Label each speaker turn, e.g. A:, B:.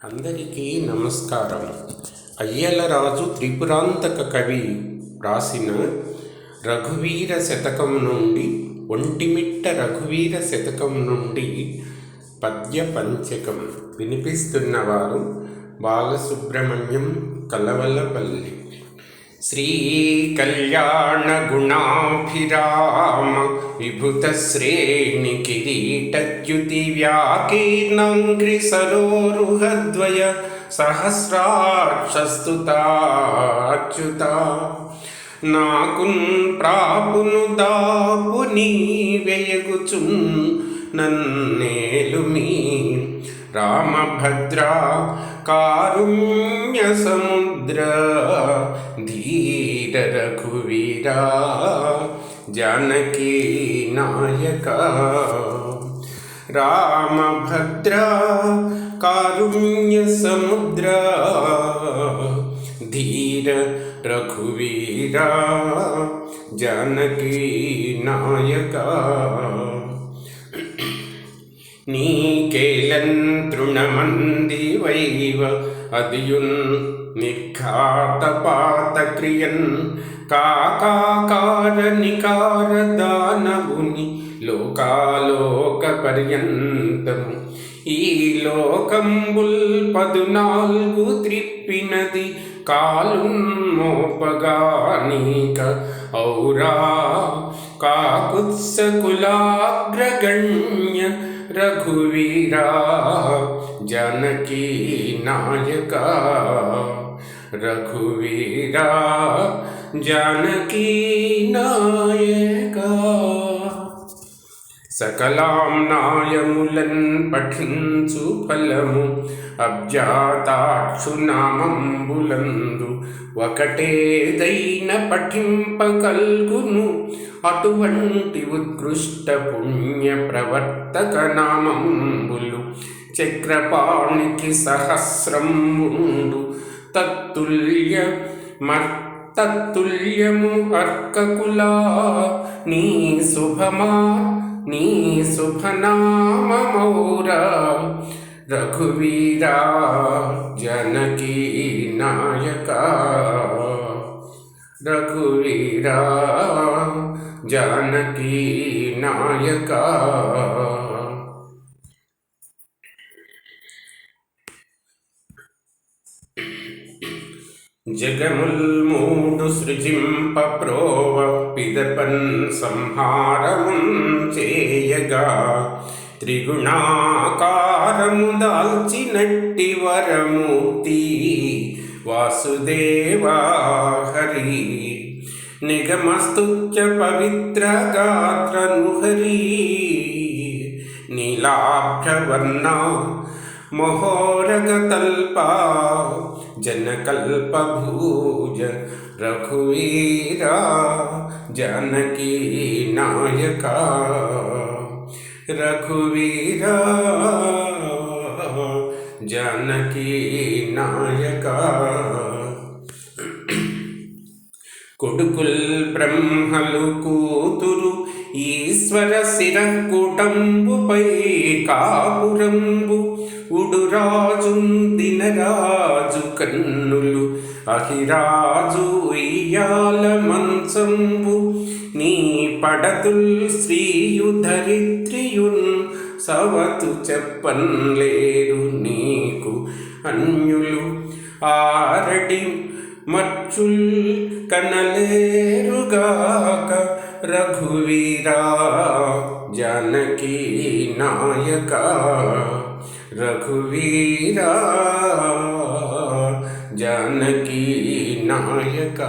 A: అందరికీ నమస్కారం. అయ్యలరాజు త్రిపురాంతక కవి రాసిన రఘువీర శతకం నుండి ఒంటిమిట్ట రఘువీర శతకం నుండి పద్య పంచకం వినిపిస్తున్నవారు బాలసుబ్రహ్మణ్యం కలవలపల్లి. శ్రీ కళ్యాణ గుణాభిరామ విభుత శ్రేణి కిరీటద్యుతి వ్యాకీర్ణంగ్రి సరోరుహద్వయ సహస్రాక్షస్తుతాచ్యుత నాకున్ ప్రాపును దాపు నీవెయగుచున్ నన్నేలుమీ రామభద్ర కారుణ్య సముద్ర ధీర రఘువీర జానకీ నాయక. రామభద్ర కారుణ్య సముద్ర ధీర రఘువీర జానకీ నాయక. నీకేలన్ తృణమంది వైవ అదియున్ నిర్ఘాతపాత క్రియన్ కాకాకార నికార దానవుని లోకాలోక పర్యంతము ఈ లోకంబుల్ 14 త్రిప్పినది కాలున్మోపగా నీక ఔరా కాకుత్స కులాగ్రగణ్య రఘువీరా జానకీ నాయక. రఘువీరా జానకీ నాయక. సకలాంనాయములన్ పఠించు ఫలము అబ్జాతాక్షు నామంబులందు ఒకటేదైన పఠింపకల్గును అటువంటి ఉత్కృష్ట పుణ్య ప్రవర్తక నామంబులు చక్రపాణికి సహస్రముండు తత్తుల్యము అర్కకులా నీ శుభనామమౌరా రఘువీరా జానకీ నాయక. రఘువీరా జానకీ నాయక. జగముల్మూడు సృజింప ప్రోవ పిదపన్ సంహారమున్ చేయగా త్రిగుణాకారము దాల్చినట్టి వరమూర్తి వాసుదేవా హరి. నిగమస్తుత్య పవిత్ర గాత్రను హరి నీలాభ్రవర్ణ మహోరగతల్పా జనకల్పభూజ రఘువీరా జానకీ నాయక. రఘువీరా జానకీ నాయక. కొడుకుల్ బ్రహ్మలు కూతురు ఈశ్వర శిరకుటంబుపై కాపురంబు ఉడురాజు దినరాజు కన్నులు అహిరాజు ఇయ్యాల మంచంబు నీ పడతుల్ శ్రీయుధరిత్రియున్ సవతు చెప్పన్లేరు నీకు అన్యులు ఆరడి మచ్చుల్ కనలేరుగాక రఘువీరా జానకీ నాయక. రఘువీరా జానకీ నాయక.